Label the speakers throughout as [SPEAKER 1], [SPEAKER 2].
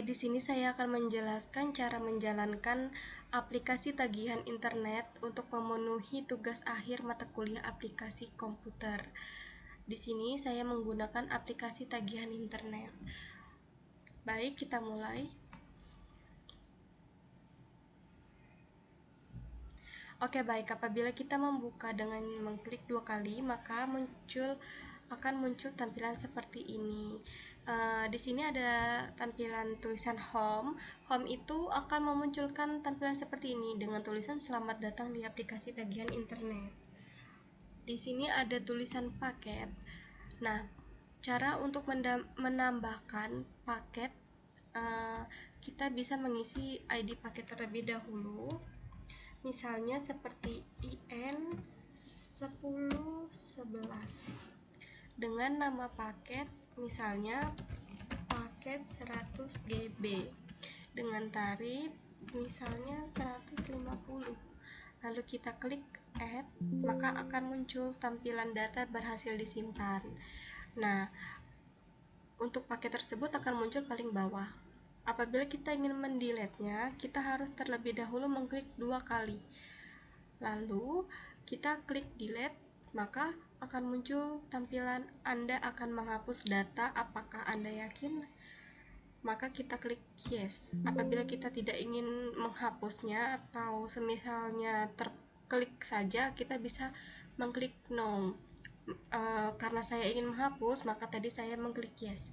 [SPEAKER 1] Di sini saya akan menjelaskan cara menjalankan aplikasi tagihan internet untuk memenuhi tugas akhir mata kuliah aplikasi komputer. Di sini saya menggunakan aplikasi tagihan internet. Baik, kita mulai. Oke, baik. Apabila kita membuka dengan mengklik 2 kali, maka akan muncul tampilan seperti ini. Di sini ada tampilan tulisan home. Home itu akan memunculkan tampilan seperti ini dengan tulisan selamat datang di aplikasi tagihan internet. Di sini ada tulisan paket. Nah, cara untuk menambahkan paket, kita bisa mengisi ID paket terlebih dahulu. Misalnya seperti IN 1011 dengan nama paket misalnya paket 100 GB dengan tarif misalnya 150. Lalu kita klik add, maka akan muncul tampilan data berhasil disimpan. Nah, untuk paket tersebut akan muncul paling bawah. Apabila kita ingin mendelete-nya, kita harus terlebih dahulu mengklik 2 kali. Lalu kita klik delete, maka akan muncul tampilan Anda akan menghapus data. Apakah Anda yakin? Maka kita klik yes. Apabila kita tidak ingin menghapusnya atau semisalnya terklik saja, kita bisa mengklik no. Karena saya ingin menghapus, maka tadi saya mengklik yes.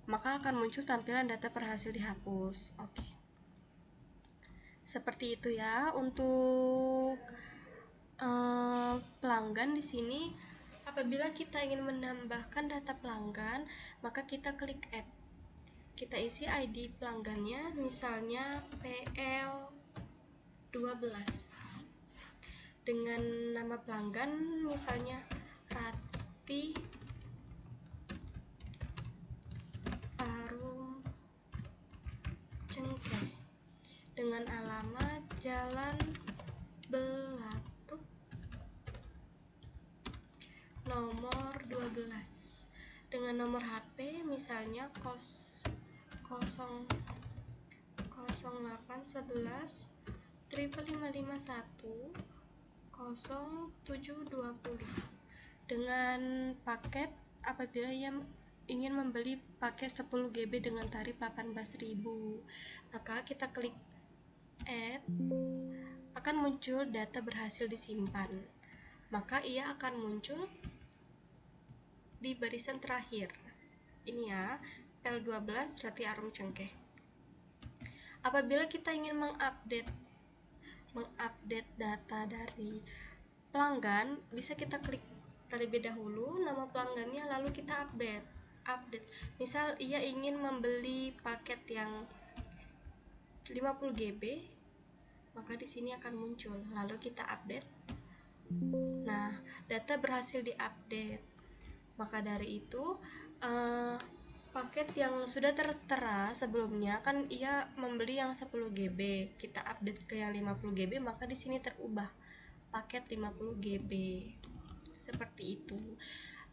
[SPEAKER 1] Maka akan muncul tampilan data berhasil dihapus. Oke. Seperti itu ya. Untuk pelanggan di sini, apabila kita ingin menambahkan data pelanggan, maka kita klik add. Kita isi ID pelanggannya, misalnya PL12 dengan nama pelanggan misalnya Rati Arum Cengkeh dengan alamat Jalan Belatuk nomor 12 dengan nomor HP misalnya 0811 551 0720 dengan paket apabila ia ingin membeli paket 10 GB dengan tarif 18.000, maka kita klik add, akan muncul data berhasil disimpan, maka ia akan muncul di barisan terakhir. Ini ya, L12 Rati Arum Cengkeh. Apabila kita ingin mengupdate data dari pelanggan, bisa kita klik terlebih dahulu nama pelanggannya, lalu kita update. Misal ia ingin membeli paket yang 50 GB, maka di sini akan muncul, lalu kita update. Nah, data berhasil diupdate. Maka dari itu, paket yang sudah tertera sebelumnya kan ia membeli yang 10 GB, kita update ke yang 50 GB, maka di sini terubah paket 50 GB. Seperti itu.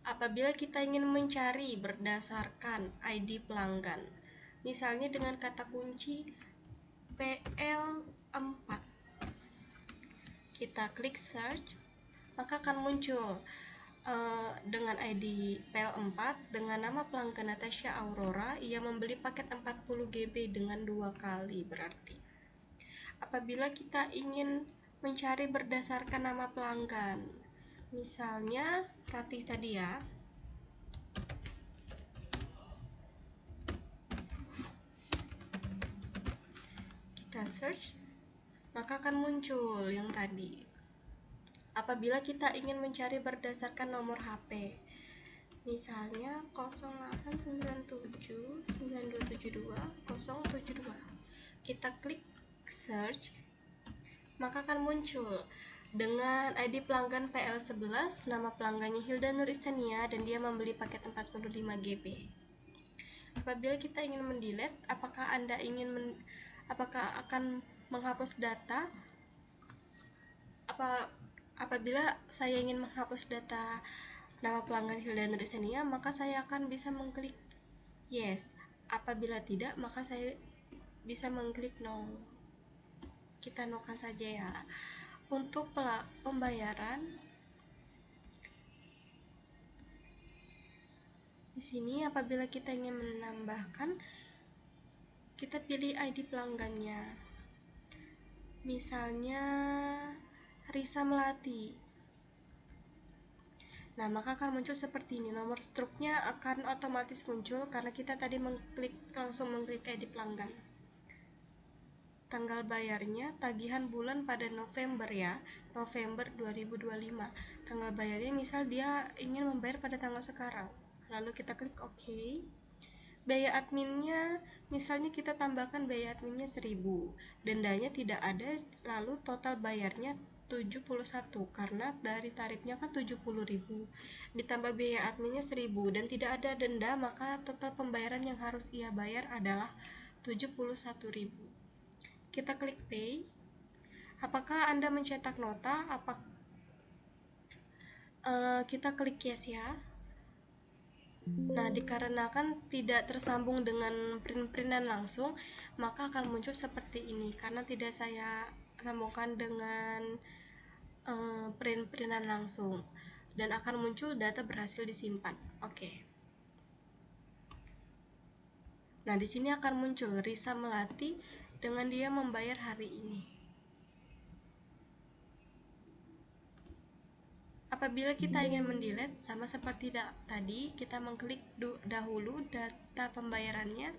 [SPEAKER 1] Apabila kita ingin mencari berdasarkan ID pelanggan, misalnya dengan kata kunci PL4, kita klik search, maka akan muncul dengan ID PL4 dengan nama pelanggan Natasha Aurora, ia membeli paket 40 GB dengan 2 kali berarti. Apabila kita ingin mencari berdasarkan nama pelanggan, misalnya Ratih tadi ya, kita search, maka akan muncul yang tadi. Apabila kita ingin mencari berdasarkan nomor HP, misalnya 0897 9272 072, kita klik search, maka akan muncul dengan ID pelanggan PL11, nama pelanggannya Hilda Nur Istania, dan dia membeli paket 45 GB. Apabila kita ingin mendelete, apakah akan menghapus data? Apabila saya ingin menghapus data nama pelanggan Hilda Nur Istania, maka saya akan bisa mengklik yes. Apabila tidak, maka saya bisa mengklik no. Kita no-kan saja ya. Untuk pembayaran, di sini apabila kita ingin menambahkan, kita pilih ID pelanggannya. Misalnya Risa Melati. Nah, maka akan muncul seperti ini. Nomor struknya akan otomatis muncul karena kita tadi langsung mengklik ID pelanggan. Tanggal bayarnya tagihan bulan pada November ya, November 2025. Tanggal bayarnya misal dia ingin membayar pada tanggal sekarang. Lalu kita klik OK. Biaya adminnya, misalnya kita tambahkan biaya adminnya 1000. Dendanya tidak ada, lalu total bayarnya 71 karena dari tarifnya kan 70.000. Ditambah biaya adminnya 1000 dan tidak ada denda, maka total pembayaran yang harus ia bayar adalah 71.000. Kita klik pay. Apakah Anda mencetak nota? Kita klik yes ya. Nah, dikarenakan tidak tersambung dengan print-printan langsung, maka akan muncul seperti ini karena tidak saya sambungkan dengan print-printan langsung, dan akan muncul data berhasil disimpan. Oke. Nah, di sini akan muncul Risa Melati dengan dia membayar hari ini. Apabila kita ingin mendelete, sama seperti tadi, kita mengklik dahulu data pembayarannya,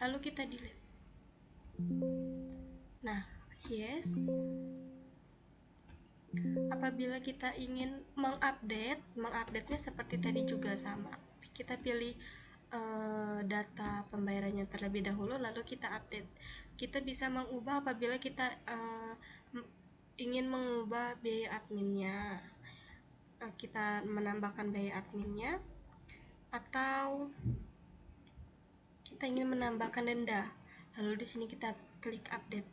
[SPEAKER 1] lalu kita delete. Nah, yes. Apabila kita ingin mengupdate-nya seperti tadi juga sama. Kita pilih data pembayarannya terlebih dahulu, lalu kita update. Kita bisa mengubah apabila kita ingin mengubah biaya adminnya. Kita menambahkan biaya adminnya, atau kita ingin menambahkan denda, lalu di sini kita klik update.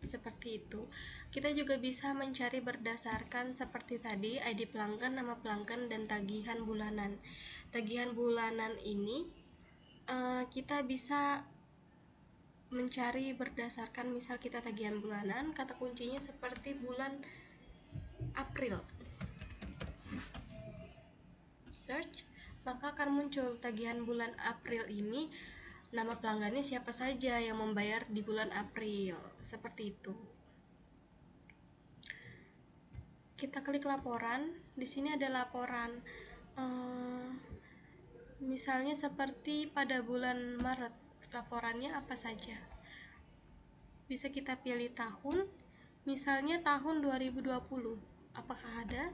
[SPEAKER 1] Seperti itu. Kita juga bisa mencari berdasarkan seperti tadi, ID pelanggan, nama pelanggan, dan tagihan bulanan. Tagihan bulanan ini kita bisa mencari berdasarkan, misal kita tagihan bulanan, kata kuncinya seperti bulan April. Search, maka akan muncul tagihan bulan April ini, nama pelanggannya siapa saja yang membayar di bulan April, seperti itu. Kita klik laporan, di sini ada laporan, misalnya seperti pada bulan Maret, laporannya apa saja. Bisa kita pilih tahun, misalnya tahun 2020, apakah ada?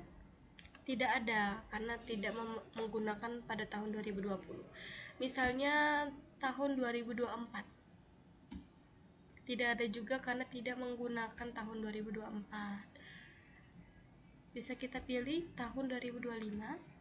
[SPEAKER 1] Tidak ada, karena tidak menggunakan pada tahun 2020. Misalnya tahun 2024. Tidak ada juga karena tidak menggunakan tahun 2024. Bisa kita pilih tahun 2025.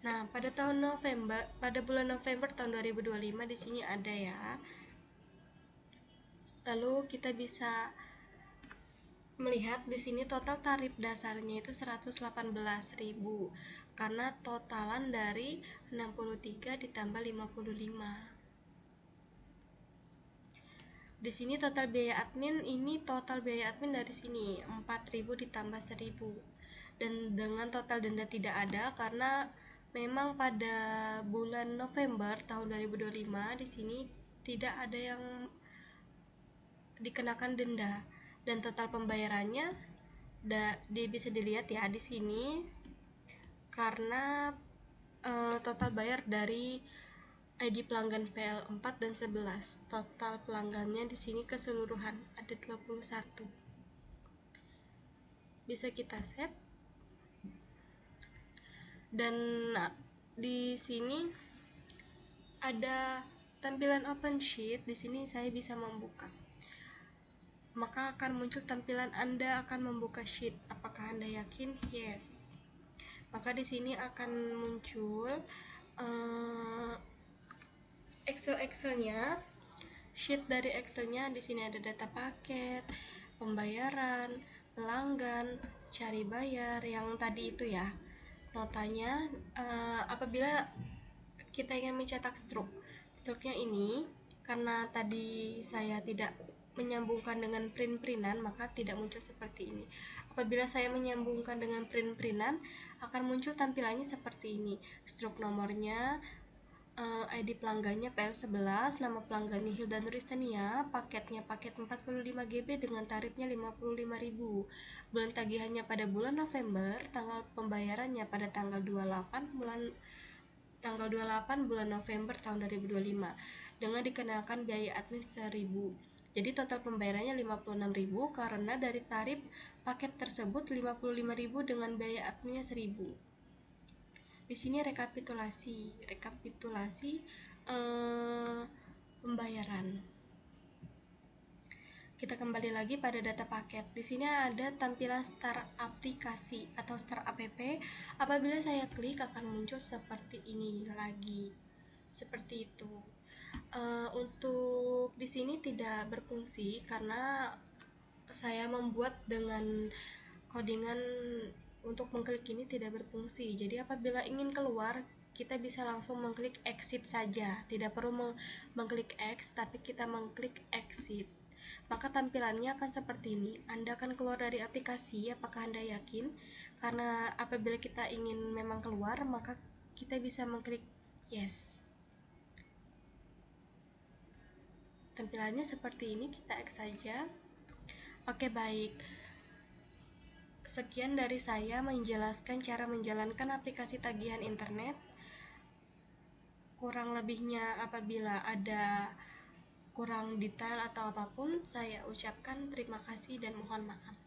[SPEAKER 1] Nah, pada bulan November tahun 2025 di sini ada ya. Lalu kita bisa melihat di sini total tarif dasarnya itu 118.000 karena totalan dari 63 ditambah 55. Di sini total biaya admin, ini total biaya admin dari sini 4.000 ditambah 1.000, dan dengan total denda tidak ada karena memang pada bulan November tahun 2025 di sini tidak ada yang dikenakan denda, dan total pembayarannya bisa dilihat ya di sini karena total bayar dari ID pelanggan PL4 dan 11. Total pelanggannya di sini keseluruhan ada 21. Bisa kita save. Dan di sini ada tampilan open sheet. Di sini saya bisa membuka. Maka akan muncul tampilan Anda akan membuka sheet. Apakah Anda yakin? Yes. Maka di sini akan muncul Excel-nya. sheet dari Excelnya. Di sini ada data paket, pembayaran, pelanggan, cari bayar, yang tadi itu ya. Notanya, apabila kita ingin mencetak struknya ini, karena tadi saya tidak menyambungkan dengan print-printan, maka tidak muncul seperti ini. Apabila saya menyambungkan dengan print-printan, akan muncul tampilannya seperti ini. Struk nomornya, ID pelanggannya PL11, nama pelanggannya Hilda Nuristania, paketnya paket 45 GB dengan tarifnya 55.000. Bulan tagihannya pada bulan November, tanggal pembayarannya pada tanggal 28 bulan November tahun 2025 dengan dikenakan biaya admin 1.000. Jadi total pembayarannya 56.000 karena dari tarif paket tersebut 55.000 dengan biaya adminnya 1.000. Di sini rekapitulasi pembayaran. Kita kembali lagi pada data paket. Di sini ada tampilan start aplikasi atau start app. Apabila saya klik akan muncul seperti ini lagi. Seperti itu. Untuk di sini tidak berfungsi karena saya membuat dengan codingan untuk mengklik ini tidak berfungsi. Jadi apabila ingin keluar, kita bisa langsung mengklik exit saja. Tidak perlu mengklik X, tapi kita mengklik exit. Maka tampilannya akan seperti ini. Anda akan keluar dari aplikasi, apakah Anda yakin? Karena apabila kita ingin memang keluar, maka kita bisa mengklik yes. Tampilannya seperti ini, kita X saja. Oke, baik. Sekian dari saya menjelaskan cara menjalankan aplikasi tagihan internet. Kurang lebihnya apabila ada kurang detail atau apapun, saya ucapkan terima kasih dan mohon maaf.